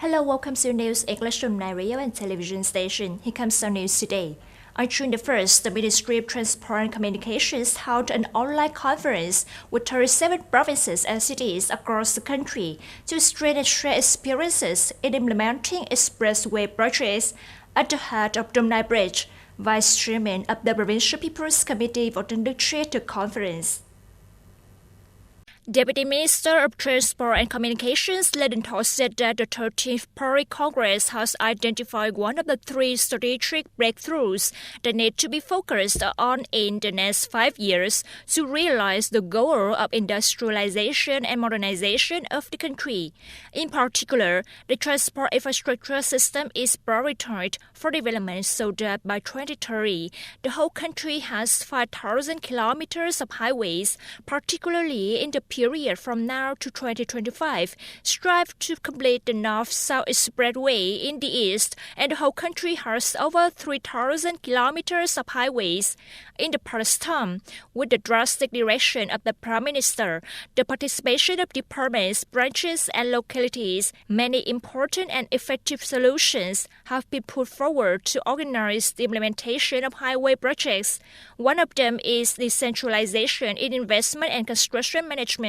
Hello, welcome to News English from Nai radio and television station. Here comes our news today. On June the 1st, the Ministry of Transport and Communications held an online conference with 37 provinces and cities across the country to strengthen and share experiences in implementing expressway projects. At the head of Dom Nai Bridge, Vice Chairman of the Provincial People's Committee Võ Tấn Đức chaired the conference. Deputy Minister of Transport and Communications Lê Đình Thọ said that the 13th Paris Congress has identified one of the three strategic breakthroughs that need to be focused on in the next 5 years to realize the goal of industrialization and modernization of the country. In particular, the transport infrastructure system is prioritized for development so that by 2030, the whole country has 5,000 kilometers of highways, particularly in the period from now to 2025, strive to complete the North-South Expressway in the east, and the whole country has over 3,000 kilometers of highways. In the past time, with the drastic direction of the Prime Minister, the participation of departments, branches, and localities, many important and effective solutions have been put forward to organize the implementation of highway projects. One of them is decentralization in investment and construction management.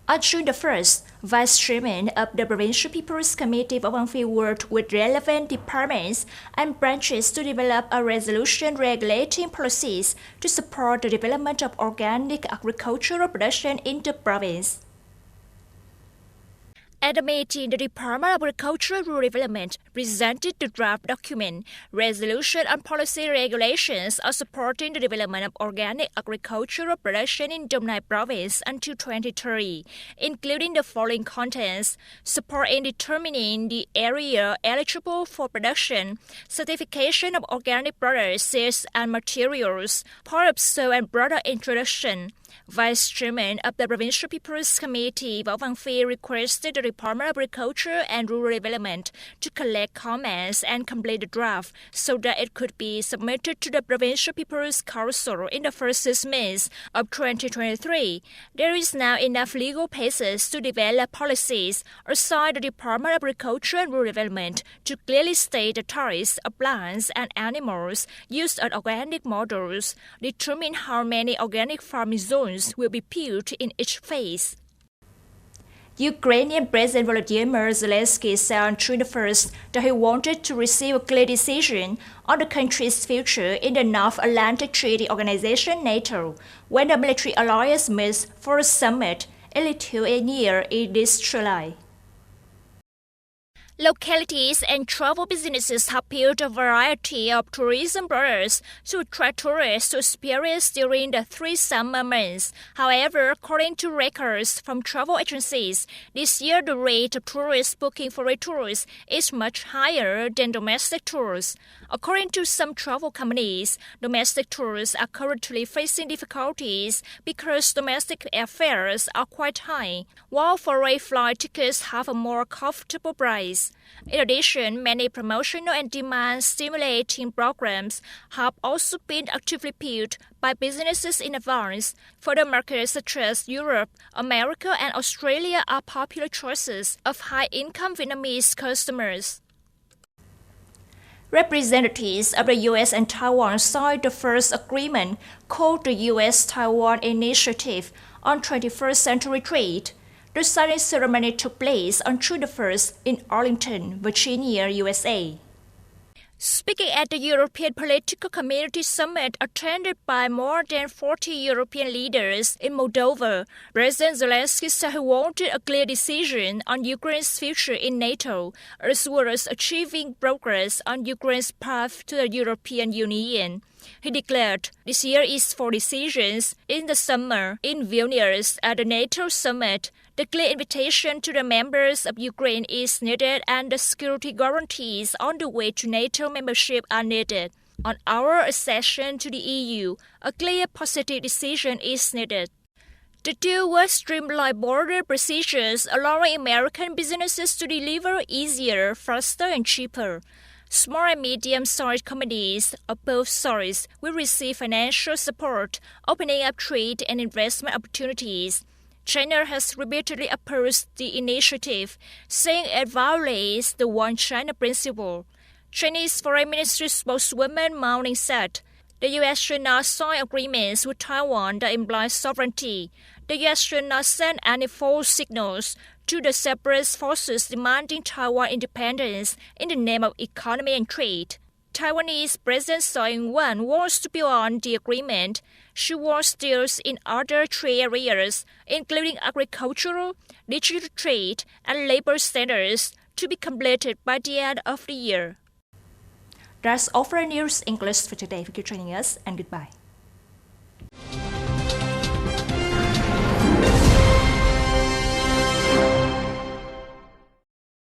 On June the 1st, Vice Chairman of the Provincial People's Committee Võ Văn Phi worked with relevant departments and branches to develop a resolution regulating policies to support the development of organic agricultural production in the province. At the meeting, the Department of Agriculture and Rural Development presented the draft document, Resolution on Policy Regulations on Supporting the Development of Organic Agricultural Production in Dom Nai Province until 2030, including the following contents: support in determining the area eligible for production, certification of organic products, seeds and materials, part of soil and product introduction. Vice Chairman of the Provincial People's Committee Võ Văn Phi requested the Department of Agriculture and Rural Development to collect comments and complete the draft so that it could be submitted to the Provincial People's Council in the first 6 months of 2023. There is now enough legal basis to develop policies aside the Department of Agriculture and Rural Development to clearly state the types of plants and animals used on organic models, determine how many organic farming zones will be built in each phase. Ukrainian President Volodymyr Zelensky said on June 1st that he wanted to receive a clear decision on the country's future in the North Atlantic Treaty Organization NATO when the military alliance meets for a summit in Lithuania in this July. Localities and travel businesses have built a variety of tourism products to attract tourists to experience during the 3 summer months. However, according to records from travel agencies, this year the rate of tourists booking for tours is much higher than domestic tours. According to some travel companies, domestic tours are currently facing difficulties because domestic airfares are quite high, while foreign flight tickets have a more comfortable price. In addition, many promotional and demand-stimulating programs have also been actively built by businesses in advance. Further markets such as Europe, America, and Australia are popular choices of high-income Vietnamese customers. Representatives of the U.S. and Taiwan signed the first agreement called the U.S.-Taiwan Initiative on 21st Century Trade. The signing ceremony took place on June 1st in Arlington, Virginia, USA. Speaking at the European Political Community Summit attended by more than 40 European leaders in Moldova, President Zelensky said he wanted a clear decision on Ukraine's future in NATO, as well as achieving progress on Ukraine's path to the European Union. He declared, "This year is for decisions." In the summer, in Vilnius at the NATO summit, the clear invitation to the members of Ukraine is needed and the security guarantees on the way to NATO membership are needed. On our accession to the EU, a clear positive decision is needed. The deal will streamline border procedures, allowing American businesses to deliver easier, faster, and cheaper. Small and medium-sized companies of both sizes will receive financial support, opening up trade and investment opportunities. China has repeatedly opposed the initiative, saying it violates the One China principle. Chinese Foreign Ministry spokeswoman Mao Ning said, the U.S. should not sign agreements with Taiwan that imply sovereignty. The U.S. should not send any false signals to the separatist forces demanding Taiwan independence in the name of economy and trade. Taiwanese President Tsai Ing-wen wants to build on the agreement. She wants deals in other trade areas, including agricultural, digital trade, and labor standards, to be completed by the end of the year. That's all for our news English for today. Thank you for joining us, and goodbye.